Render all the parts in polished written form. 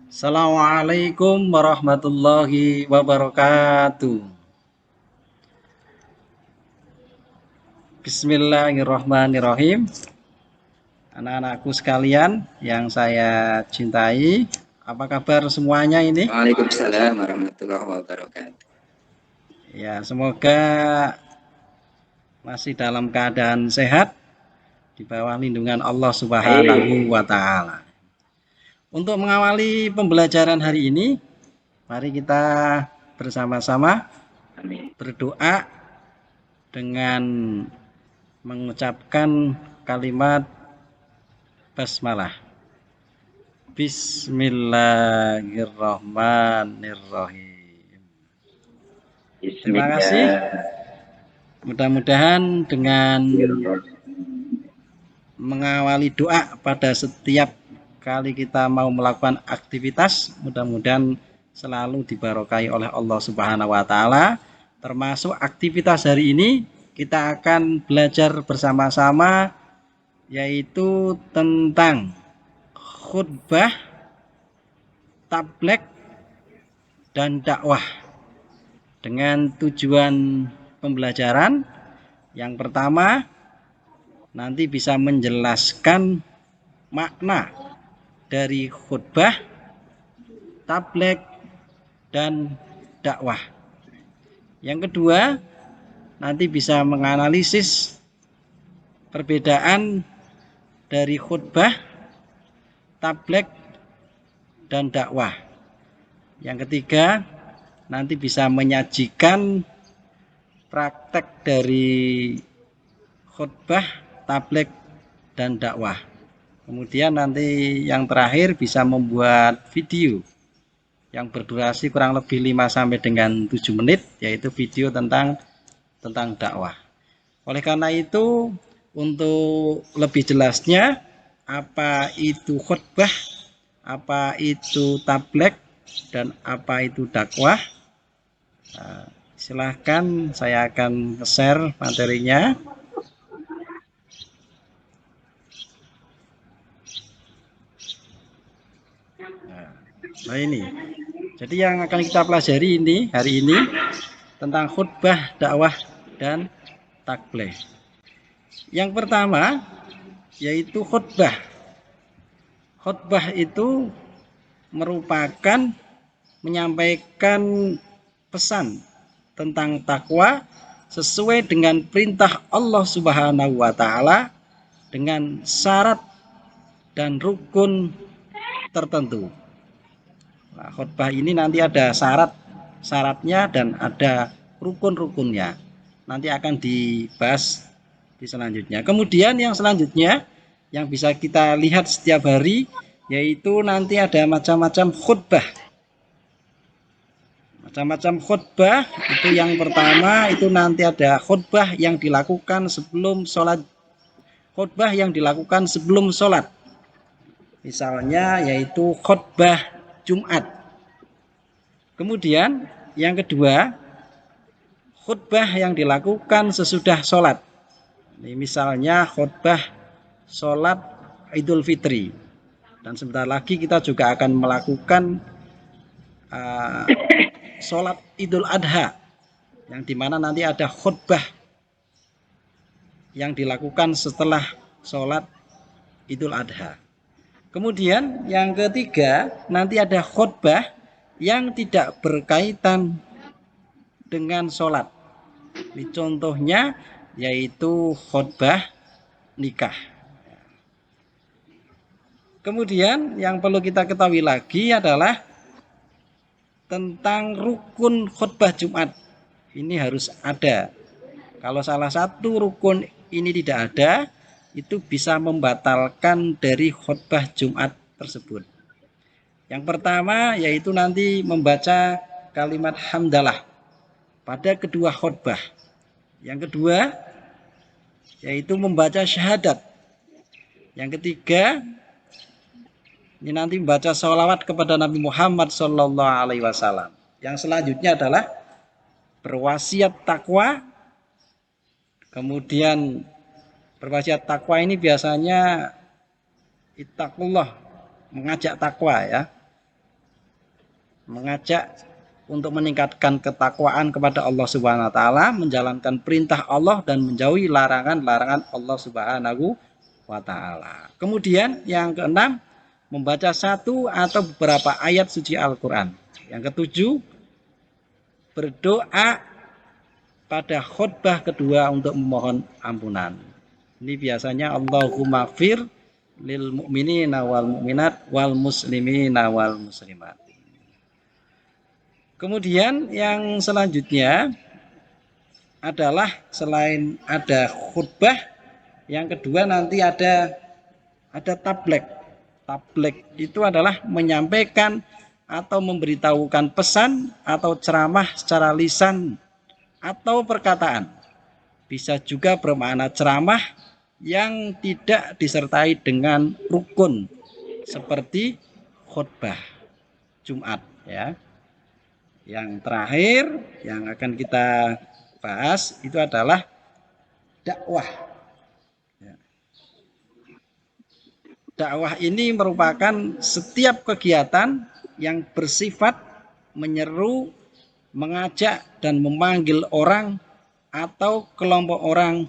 Assalamualaikum warahmatullahi wabarakatuh. Bismillahirrahmanirrahim. Anak-anakku sekalian yang saya cintai, apa kabar semuanya ini? Waalaikumsalam warahmatullahi wabarakatuh. Ya, semoga masih dalam keadaan sehat di bawah lindungan Allah Subhanahu wa taala. Untuk mengawali pembelajaran hari ini, mari kita bersama-sama Amin. berdoa dengan mengucapkan kalimat basmalah. Bismillahirrahmanirrahim. Terima kasih. Mudah-mudahan dengan mengawali doa pada setiap kali kita mau melakukan aktivitas, mudah-mudahan selalu dibarokahi oleh Allah Subhanahu wa taala. Termasuk aktivitas hari ini kita akan belajar bersama-sama yaitu tentang khutbah, tablek, dan dakwah. Dengan tujuan pembelajaran yang pertama nanti bisa menjelaskan makna dari khutbah, tablek, dan dakwah. Yang kedua, nanti bisa menganalisis perbedaan dari khutbah, tablek, dan dakwah. Yang ketiga, nanti bisa menyajikan praktek dari khutbah, tablek, dan dakwah. Kemudian nanti yang terakhir bisa membuat video yang berdurasi kurang lebih 5 sampai dengan 7 menit, yaitu video tentang dakwah. Oleh karena itu, untuk lebih jelasnya apa itu khutbah, apa itu tablek, dan apa itu dakwah, silahkan saya akan share materinya. Nah ini, jadi yang akan kita pelajari ini hari ini tentang khutbah, dakwah, dan tablek. Yang pertama yaitu khutbah. Khutbah itu merupakan menyampaikan pesan tentang takwa sesuai dengan perintah Allah Subhanahu wa taala dengan syarat dan rukun tertentu. Nah, khutbah ini nanti ada syaratnya dan ada rukun-rukunnya. Nanti akan dibahas di selanjutnya. Kemudian yang selanjutnya yang bisa kita lihat setiap hari yaitu nanti ada macam-macam khutbah. Macam-macam khutbah itu yang pertama itu nanti ada khutbah yang dilakukan sebelum sholat. Khutbah yang dilakukan sebelum sholat. Misalnya yaitu khutbah Jumat. Kemudian yang kedua, khutbah yang dilakukan sesudah sholat. Ini misalnya khutbah sholat Idul Fitri. Dan sebentar lagi kita juga akan melakukan sholat Idul Adha. Yang dimana nanti ada khutbah yang dilakukan setelah sholat Idul Adha. Kemudian yang ketiga, nanti ada khutbah yang tidak berkaitan dengan sholat. Ini contohnya yaitu khutbah nikah. Kemudian yang perlu kita ketahui lagi adalah tentang rukun khutbah Jumat. Ini harus ada. Kalau salah satu rukun ini tidak ada, itu bisa membatalkan dari khutbah Jumat tersebut. Yang pertama yaitu nanti membaca kalimat hamdalah pada kedua khutbah. Yang kedua yaitu membaca syahadat. Yang ketiga ini nanti membaca sholawat kepada Nabi Muhammad SAW. Yang selanjutnya adalah berwasiat takwa. Kemudian berwasiat takwa ini biasanya ittaqullah, mengajak takwa ya. mengajak untuk meningkatkan ketakwaan kepada Allah Subhanahu wa taala, menjalankan perintah Allah dan menjauhi larangan-larangan Allah Subhanahu wa taala. Kemudian yang keenam, membaca satu atau beberapa ayat suci Al-Qur'an. Yang ketujuh, berdoa pada khutbah kedua untuk memohon ampunan. Ini biasanya Allahumma fir lil mu'minina wal mu'minat wal muslimina wal muslimat. Kemudian yang selanjutnya adalah selain ada khutbah, yang kedua nanti ada tablek. Tablek itu adalah menyampaikan atau memberitahukan pesan atau ceramah secara lisan atau perkataan. Bisa juga bermakna ceramah yang tidak disertai dengan rukun seperti khutbah Jumat, ya. Yang terakhir yang akan kita bahas itu adalah dakwah. Dakwah ini merupakan setiap kegiatan yang bersifat menyeru, mengajak dan memanggil orang atau kelompok orang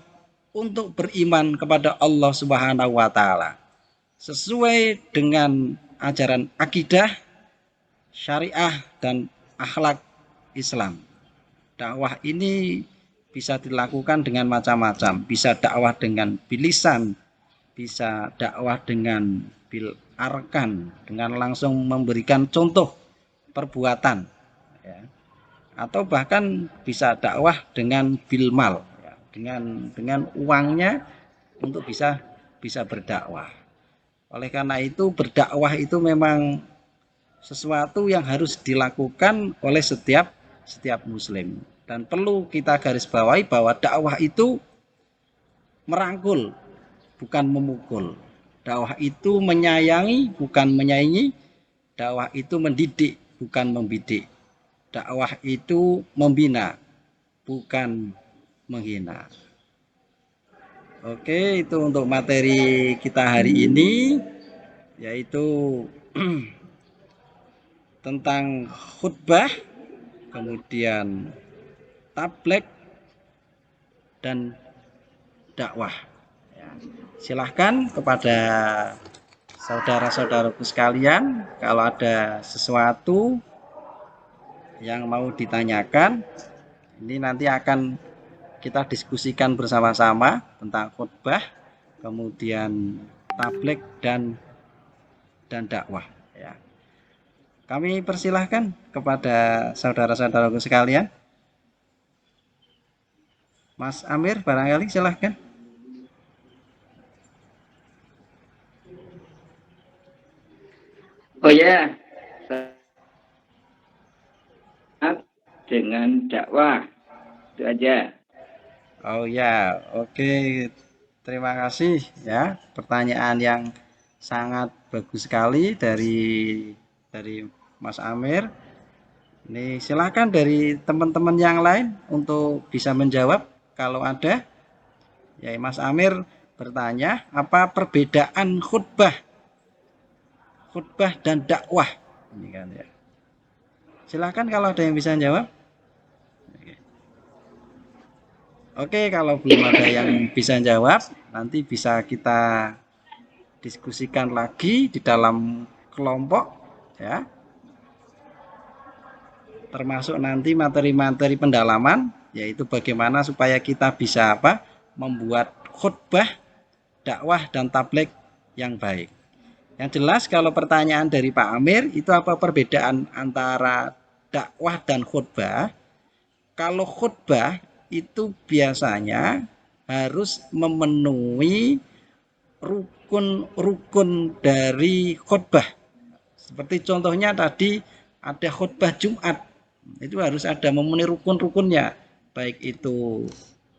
untuk beriman kepada Allah Subhanahu wa taala sesuai dengan ajaran akidah, syariah dan akhlak Islam. Dakwah ini bisa dilakukan dengan macam-macam, bisa dakwah dengan bilisan, bisa dakwah dengan bil arkan, dengan langsung memberikan contoh perbuatan, ya. Atau bahkan bisa dakwah dengan bilmal, ya, dengan uangnya untuk bisa berdakwah. Oleh karena itu berdakwah itu memang sesuatu yang harus dilakukan oleh setiap muslim, dan perlu kita garis bawahi bahwa dakwah itu merangkul bukan memukul. Dakwah itu menyayangi bukan menyaingi. Dakwah itu mendidik bukan membidik. Dakwah itu membina bukan menghina. Oke, itu untuk materi kita hari ini, yaitu tentang khutbah, kemudian tablek dan dakwah. Silahkan kepada saudara-saudaraku sekalian, kalau ada sesuatu yang mau ditanyakan, ini nanti akan kita diskusikan bersama-sama tentang khutbah, kemudian tablek dan dakwah, ya. Kami persilahkan kepada saudara-saudaraku sekalian. Mas Amir barangkali silahkan. Oh ya, dengan dakwah itu aja. Oh ya, oke. Terima kasih ya, pertanyaan yang sangat bagus sekali dari Mas Amir. Ini silakan dari teman-teman yang lain untuk bisa menjawab kalau ada. Ya, Mas Amir bertanya, apa perbedaan khutbah dan dakwah? Ini kan ya. Silakan kalau ada yang bisa jawab. Oke, kalau belum ada yang bisa jawab, nanti bisa kita diskusikan lagi di dalam kelompok, ya. Termasuk nanti materi-materi pendalaman, yaitu bagaimana supaya kita bisa membuat khutbah, dakwah dan tablek yang baik. Yang jelas kalau pertanyaan dari Pak Amir itu apa perbedaan antara dakwah dan khutbah? Kalau khutbah itu biasanya harus memenuhi rukun-rukun dari khutbah. Seperti contohnya tadi ada khutbah Jumat, itu harus ada memenuhi rukun-rukunnya. Baik itu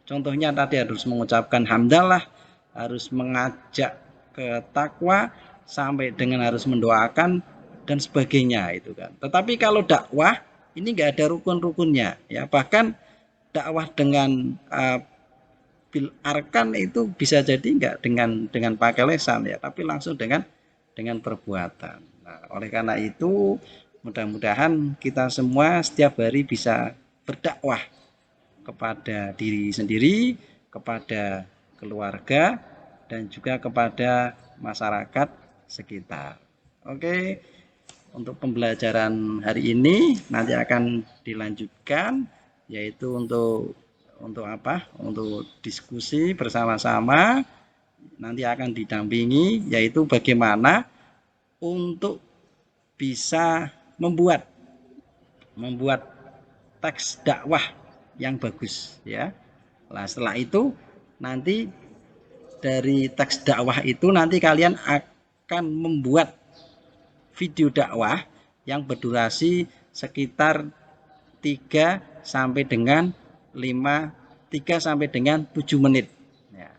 contohnya tadi harus mengucapkan hamdalah, harus mengajak ke takwa, sampai dengan harus mendoakan dan sebagainya itu kan. Tetapi kalau dakwah ini enggak ada rukun-rukunnya, ya. Bahkan dakwah dengan bil arkan itu bisa jadi enggak dengan pakai lesan, ya, tapi langsung dengan perbuatan. Nah, oleh karena itu Mudah-mudahan kita semua setiap hari bisa berdakwah kepada diri sendiri, kepada keluarga, dan juga kepada masyarakat sekitar. Oke, untuk pembelajaran hari ini nanti akan dilanjutkan, yaitu untuk apa? Untuk diskusi bersama-sama, nanti akan didampingi, yaitu bagaimana untuk bisa membuat teks dakwah yang bagus, ya. Nah, setelah itu nanti dari teks dakwah itu nanti kalian akan membuat video dakwah yang berdurasi sekitar 3 sampai dengan 7 menit. Ya.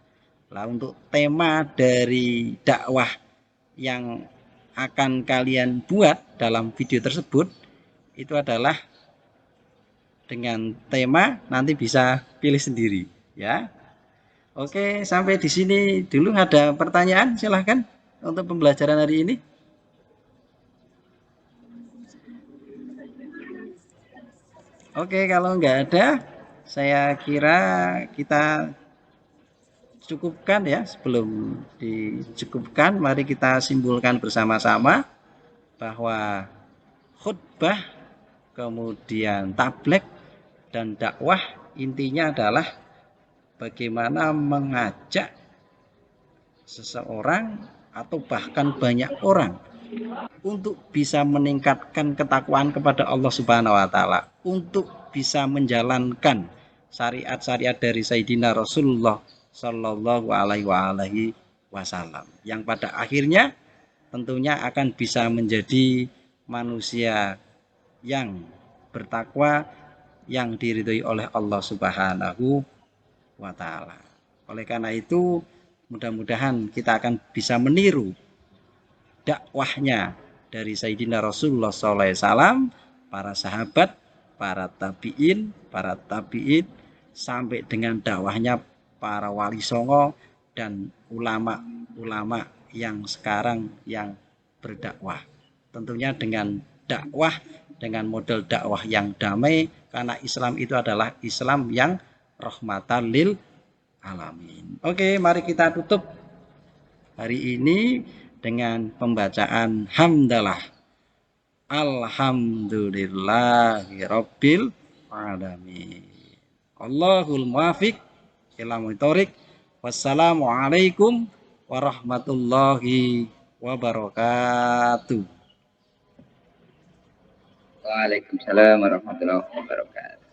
Nah, untuk tema dari dakwah yang akan kalian buat dalam video tersebut itu adalah dengan tema, nanti bisa pilih sendiri, ya. Oke, sampai di sini dulu. Ada pertanyaan? Silahkan untuk pembelajaran hari ini. Oke, kalau nggak ada, saya kira kita cukupkan ya. Sebelum dicukupkan, mari kita simpulkan bersama-sama bahwa khutbah, kemudian tablek, dan dakwah intinya adalah bagaimana mengajak seseorang atau bahkan banyak orang untuk bisa meningkatkan ketakwaan kepada Allah Subhanahu wa taala, untuk bisa menjalankan syariat-syariat dari Sayyidina Rasulullah Shallallahu alaihi wasallam, yang pada akhirnya tentunya akan bisa menjadi manusia yang bertakwa, yang diridhoi oleh Allah Subhanahu wa taala. Oleh karena itu, mudah-mudahan kita akan bisa meniru dakwahnya dari Sayyidina Rasulullah SAW, para sahabat, para tabiin, sampai dengan dakwahnya para wali songo dan ulama-ulama yang sekarang yang berdakwah. Tentunya dengan dakwah, dengan model dakwah yang damai, karena Islam itu adalah Islam yang rahmatan lil alamin. Oke, mari kita tutup hari ini dengan pembacaan hamdalah. Alhamdulillahirabbil alamin. Allahul muwafiq ila thoriq. Wassalamualaikum warahmatullahi wabarakatuh. Waalaikumsalam warahmatullahi wabarakatuh.